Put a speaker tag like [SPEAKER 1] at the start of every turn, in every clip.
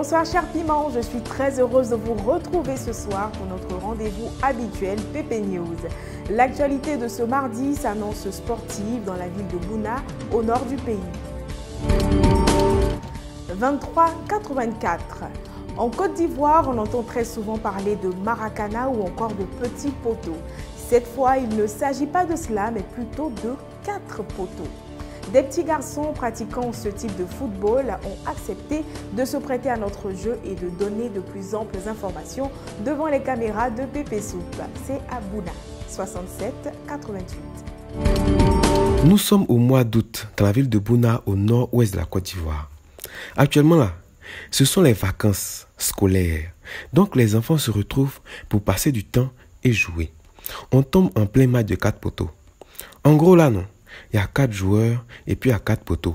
[SPEAKER 1] Bonsoir cher Piment, je suis très heureuse de vous retrouver ce soir pour notre rendez-vous habituel PP News. L'actualité de ce mardi s'annonce sportive dans la ville de Bouna, au nord du pays. 23,84. En Côte d'Ivoire, on entend très souvent parler de maracana ou encore de petits poteaux. Cette fois, il ne s'agit pas de cela, mais plutôt de 4 poteaux. Des petits garçons pratiquant ce type de football ont accepté de se prêter à notre jeu et de donner de plus amples informations devant les caméras de Pépé Soup. C'est à Bouna, 67,88.
[SPEAKER 2] Nous sommes au mois d'août dans la ville de Bouna, au nord-ouest de la Côte d'Ivoire. Actuellement là, ce sont les vacances scolaires. Donc les enfants se retrouvent pour passer du temps et jouer. On tombe en plein match de 4 poteaux. En gros là non. Il y a 4 joueurs et puis il y a 4 poteaux.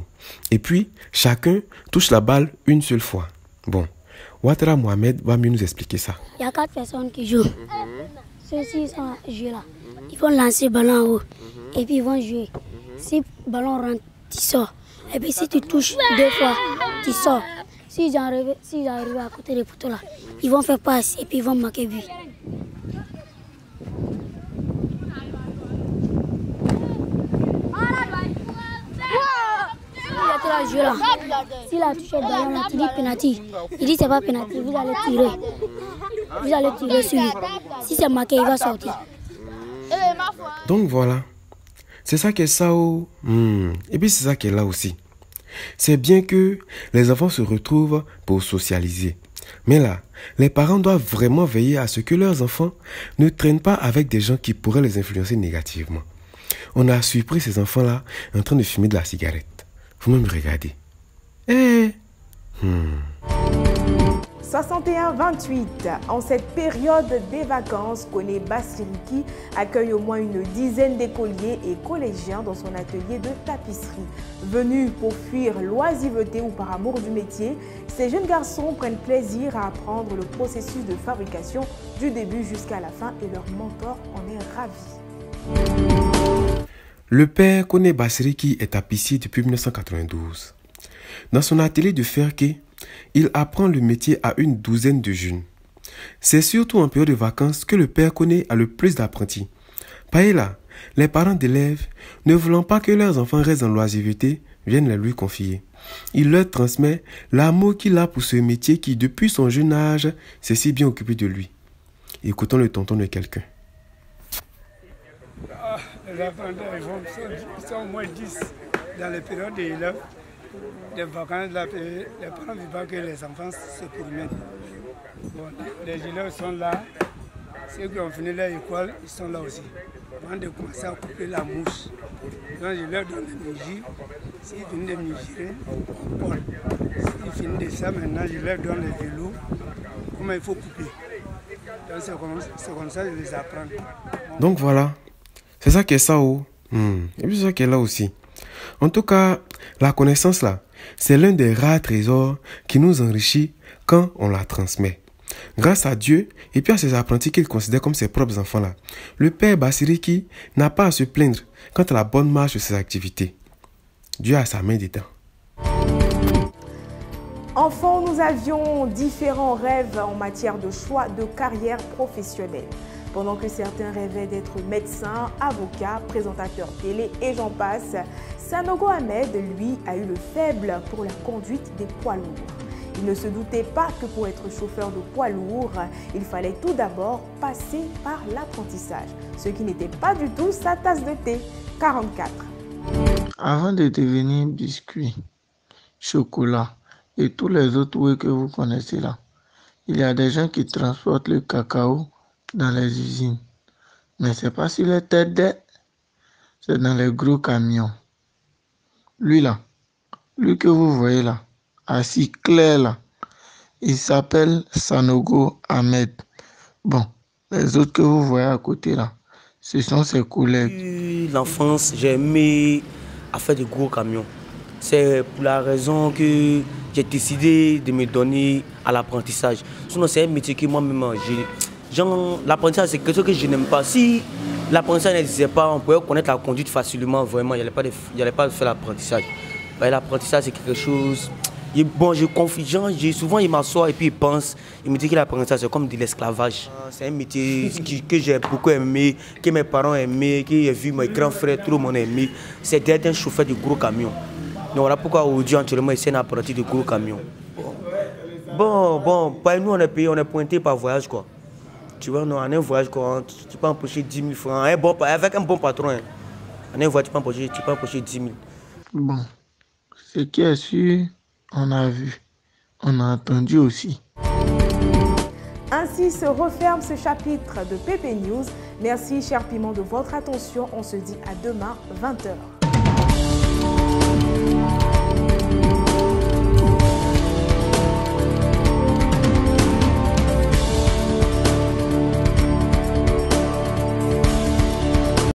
[SPEAKER 2] Et puis, chacun touche la balle une seule fois. Bon, Ouattara Mohamed va mieux nous expliquer ça.
[SPEAKER 3] Il y a 4 personnes qui jouent. Ceux-ci sont joués là. Ils vont lancer le ballon en haut. Et puis ils vont jouer. Si le ballon rentre, tu sors. Et puis si tu touches 2 fois, tu sors. S'ils arrivent à côté des poteaux là, ils vont faire passe et puis ils vont marquer but. Là. S'il a touché le ballon, là, tu dis penalty. Il dit c'est pas penalty, vous allez tirer. Vous allez tirer sur lui. Si c'est marqué, il va sortir.
[SPEAKER 2] Donc voilà. C'est ça qui est ça. Oh. Et puis c'est ça qui est là aussi. C'est bien que les enfants se retrouvent pour socialiser. Mais là, les parents doivent vraiment veiller à ce que leurs enfants ne traînent pas avec des gens qui pourraient les influencer négativement. On a surpris ces enfants-là en train de fumer de la cigarette. Vous me regardez.
[SPEAKER 1] 61,28. En cette période des vacances, Koné Bassiriki accueille au moins une dizaine d'écoliers et collégiens dans son atelier de tapisserie. Venus pour fuir l'oisiveté ou par amour du métier, ces jeunes garçons prennent plaisir à apprendre le processus de fabrication du début jusqu'à la fin et leur mentor en est ravi.
[SPEAKER 2] Le père Koné Bassiriki est tapissier depuis 1992. Dans son atelier de Ferké, il apprend le métier à une douzaine de jeunes. C'est surtout en période de vacances que le père Koné a le plus d'apprentis. Par là, les parents d'élèves, ne voulant pas que leurs enfants restent dans l'oisiveté, viennent les lui confier. Il leur transmet l'amour qu'il a pour ce métier qui, depuis son jeune âge, s'est si bien occupé de lui. Écoutons le tonton de quelqu'un.
[SPEAKER 4] Les apprenants sont au moins 10 dans les périodes des élèves. Les vacances, les parents ne veulent pas que les enfants se promènent. Bon, les élèves sont là. Ceux qui ont fini leur école, ils sont là aussi. Avant de commencer à couper la mouche. Donc je leur donne des mesures. S'ils finissent de mesurer, on porte. S'ils finissent de ça, maintenant je leur donne les vélos. Comment il faut couper. Donc c'est comme ça que je les apprends.
[SPEAKER 2] Donc voilà. C'est ça qui est ça, oh. Et puis c'est ça qui est là aussi. En tout cas, la connaissance là, c'est l'un des rares trésors qui nous enrichit quand on la transmet. Grâce à Dieu et puis à ses apprentis qu'il considère comme ses propres enfants là, le père Bassiriki n'a pas à se plaindre quant à la bonne marche de ses activités. Dieu a sa main dedans.
[SPEAKER 1] Enfant, nous avions différents rêves en matière de choix de carrière professionnelle. Pendant que certains rêvaient d'être médecin, avocat, présentateur télé et j'en passe, Sanogo Ahmed, lui, a eu le faible pour la conduite des poids lourds. Il ne se doutait pas que pour être chauffeur de poids lourd, il fallait tout d'abord passer par l'apprentissage, ce qui n'était pas du tout sa tasse de thé. 44.
[SPEAKER 5] Avant de devenir biscuit, chocolat et tous les autres oui que vous connaissez là, il y a des gens qui transportent le cacao dans les usines. Mais c'est pas sur les têtes, c'est dans les gros camions. Lui là, lui que vous voyez là, assis clair là, il s'appelle Sanogo Ahmed. Bon, les autres que vous voyez à côté là, ce sont ses collègues.
[SPEAKER 6] L'enfance, j'ai aimé à faire de gros camions. C'est pour la raison que j'ai décidé de me donner à l'apprentissage. Sinon, c'est un métier que moi-même, l'apprentissage, c'est quelque chose que je n'aime pas. Si l'apprentissage n'existait pas, on pourrait connaître la conduite facilement, vraiment. Il n'y allait pas faire l'apprentissage. L'apprentissage, c'est quelque chose Bon, je confie, souvent il m'assoit et puis il pense, il me dit que l'apprentissage c'est comme de l'esclavage. C'est un métier que j'ai beaucoup aimé, que mes parents aimaient, que j'ai vu mes grands frères, tout le monde aimé. C'est d'être un chauffeur de gros camions. Donc voilà pourquoi aujourd'hui actuellement il s'est apprenti de gros camions. Bon, nous on est payé, on est pointé par voyage quoi. Tu vois, non, en un voyage quoi, tu peux empocher 10 000 francs, avec un bon patron. Hein. En un voyage tu peux empocher 10 000.
[SPEAKER 5] Bon, ce qui est sûr, on a vu, on a entendu aussi.
[SPEAKER 1] Ainsi se referme ce chapitre de PP News. Merci, cher Piment, de votre attention. On se dit à demain, 20h.